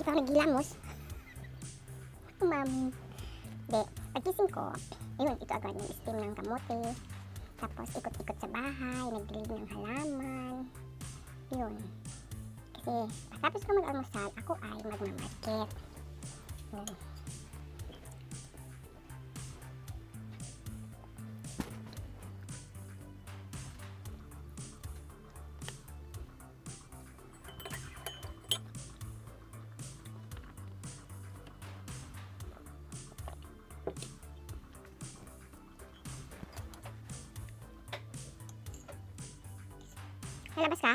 Di pa ako nagilamos. Mami. Hindi. Pagkising ko, ayun, ito agad yung steam ng kamote. Tapos ikot-ikot sa bahay, nagdilig ng halaman. Yun. Kasi, tapos ko mag-almusal, ako ay magmamarket. Yun. Lalabas ka?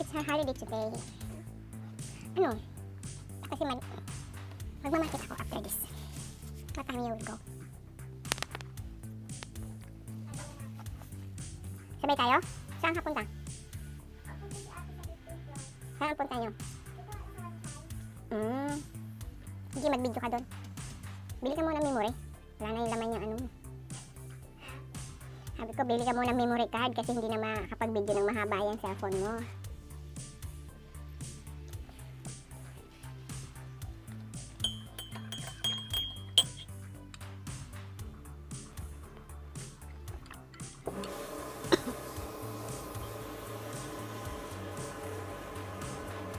It's a holiday today. Ano? Kasi magmamarket ako after this. What time you will go? Sabay tayo? Saan ka punta? Saan ang punta nyo? Sige, mag-video ka doon. Bili ka muna memory. Wala na yung laman yung ano mo. Sabi ko, bili ka muna memory card kasi hindi na makakapag-video ng mahaba yung cellphone mo.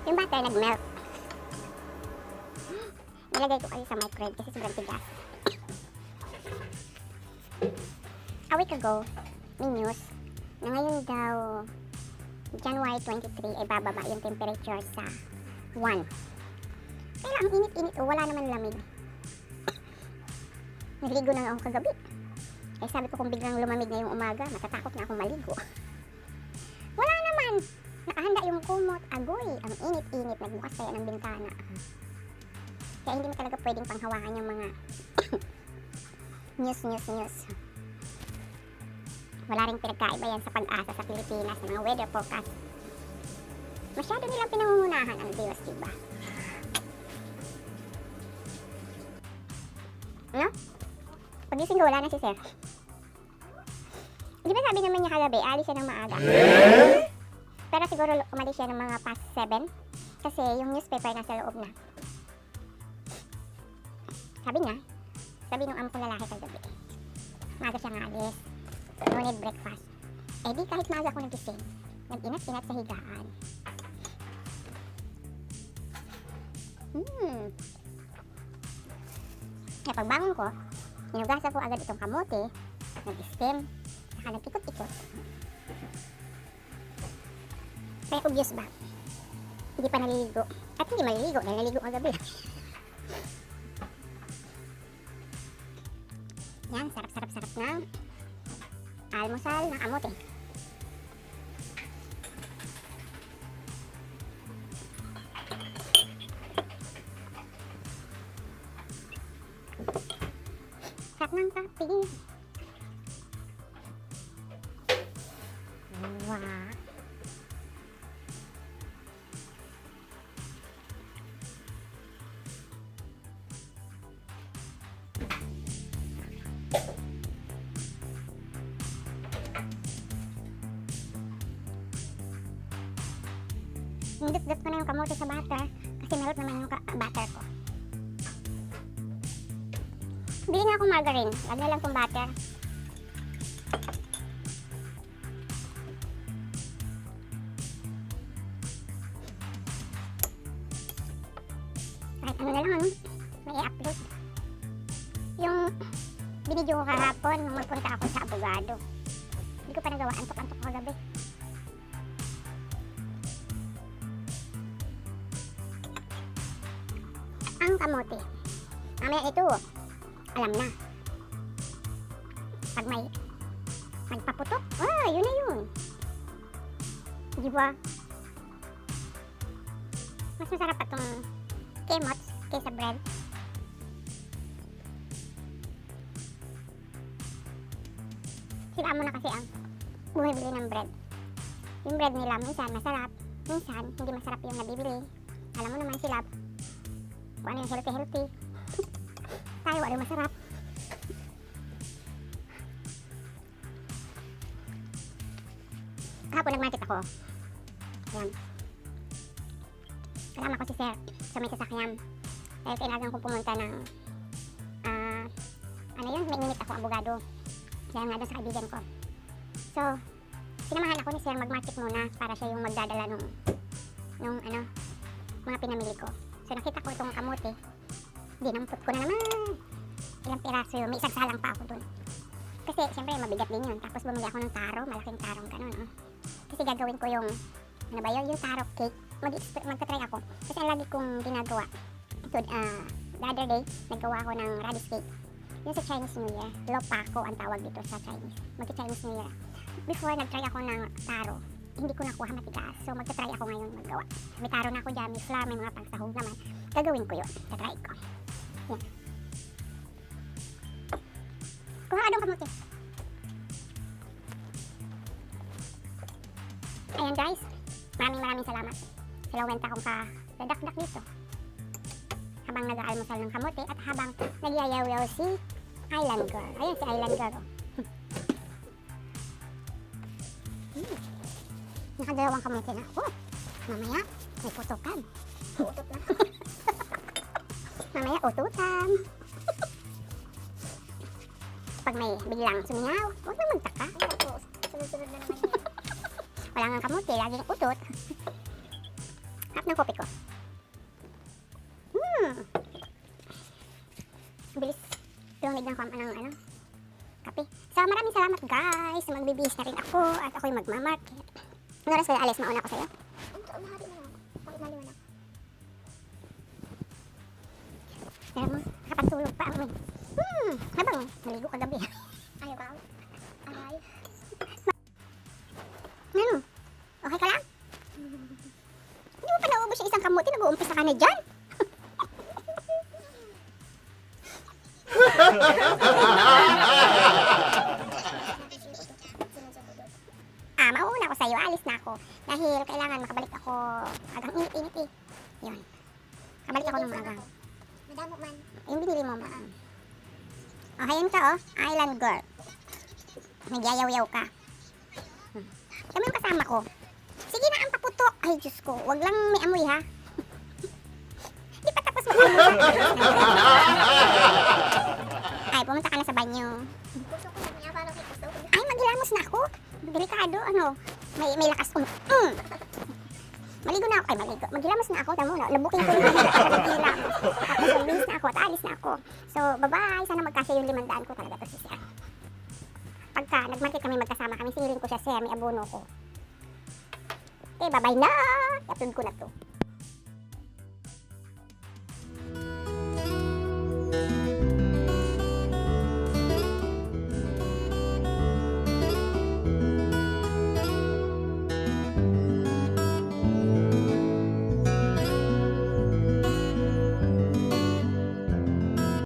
Yung butter nag-melt. Nilagay ko kasi sa microwave kasi sobrang tigas. A week ago, may news na ngayon daw January 23 ay bababa yung temperature sa 1. Pero ang init-init wala naman lamig. Naligo na ako kagabi. Eh sabi ko kung biglang lumamig na yung umaga, matatakot na akong maligo. Wala naman! Nakahanda yung kumot, agoy, ang init-init, nagbukas kaya ng bintana. Kaya hindi mo talaga pwedeng panghawakan yung mga news. Wala rin pinagkaiba yan sa pag-asa sa Pilipinas ng mga weather forecast. Masyado nilang pinangungunahan ang Diyos, diba? Ano? Pagising ko, wala na si Sir. Di ba sabi naman niya kagabi, alis siya ng maaga? Pero siguro umalis siya ng mga past 7 kasi yung newspaper nasa loob na. Sabi nung amo kong lalaki kagabi, maaga siyang alis. No need breakfast. Eh di kahit maaga ako nagising, nag-inat-inat sa higaan. Kaya pagbangon ko, hinugasan ko agad itong kamote, nag-steam, saka nag-ikot-ikot. Kaya obvious ba? Hindi pa naliligo. At hindi maliligo dahil naligo kagabi. Yan, sarap-sarap na almusal ng kamote. Sarap ng kape. Wow. Hindot-dot ko na yung kamote sa butter kasi melot naman yung butter ko. Bili nga akong margarine. Wag na lang itong butter. Kahit ano na lang ano, may i-upload. Yung binidyo ko kahapon nung magpunta ako sa abogado. Hindi ko pa nagawa. Antok-antok ko kagabi. Ang kamote. Mamaya ito, alam na. Pag may magpaputok, yun na yun. Di ba? Mas masarap itong kemots kaysa bread. Sila mo na kasi ang bumibili ng bread. Yung bread nila minsan masarap, minsan hindi masarap yung nabibili. Alam mo naman sila kung ano yung healthy. Tayo ano masarap. Kahapon nag-market ako. Ayan. kasama ko si sir sa may sasakyan. Dahil kailangan ko pumunta ng, ano yun, may minute ako, abogado. Dahil nga doon sa kaibigan ko. So, sinamahan ako ni sir mag-market muna para siya yung magdadala nung ano, mga pinamili ko. So, nakita ko itong kamote. Dinampot ko na naman. Ilang piraso yun. May isang salang pa ako dun. Kasi, syempre, mabigat din yun. Tapos, bumili ako ng taro. Malaking tarong ganun, no? Kasi gagawin ko yung, ano ba yun? Yung taro cake. Magta-try ako. Kasi ang lagi kong ginagawa. Ito, the other day, naggawa ako ng radish cake. Yung sa Chinese New Year. Lopako ang tawag dito sa Chinese. Magka-Chinese New Year. Before, nag-try ako ng taro. Hindi ko nakuha matigas. So, magta-try ako ngayon maggawa. May taro na ako dyan. May flour, may mga pangsahog naman. Gagawin ko yun. Tatry ko. Yan. Kuha ka doon kamote. Ayan guys. Maraming salamat. Sila wenta akong ka-dadak-dak dito. Habang nag-aalmusal ng kamote at habang nagyayaw-yaw si Island Girl. Ayan si Island Girl. Nakadalawang kamote na ako. Mamaya, may putukan. Utot na. Mamaya, ututan. Pag may biglang sumingaw, huwag na magtaka. Sunod-sunod na naman yan. Wala nga kamote, laging utot. Hap ng kopi ko. Bilis. Lumig ng ano, kape. So, maraming salamat guys. Magbibihis na rin ako at ako'y magmamarket. Ano oras kaya alis? Mauna ko sa'yo? Mahari na lang. Bakit maliwanag? Alam mo, nakapagtulog pa ako. Habang naligo kagabi. Ayaw ka? Aray. Ano? Okay ka lang? Hindi mo pa naubos yung isang kamote. Nag-uumpisa ka na dyan. Mauna ko sa'yo. Alis na ako. Dahil kailangan makabalik ako. Agang init-init eh. Yun. Kabalik ako ng magang. Madamo man. Yung binili mo man. Oh, ayun ka oh. Island Girl. Nagyayaw-yaw ka. Kami yung kasama ko. Sige na ang paputok. Ay, Diyos ko. Wag lang may amoy ha. Di pa tapos mag-amoy. Ay, pumunta ka na sa banyo. Ay, maghilamos na ako. Delikado, ano. May lakas ko. Maligo na ako. Ay, maligo. Maghilamos na ako. Tama mo na. Labukin ko yung maghilamos. Tapos maglinis na ako at alis na ako. So, bye-bye. Sana magkasya yung 500 ko talaga to si Sir. Pagka nag-market kami magkasama kami, singiling ko siya, Sir, may abono ko. Okay, bye-bye na. I-upload ko na to.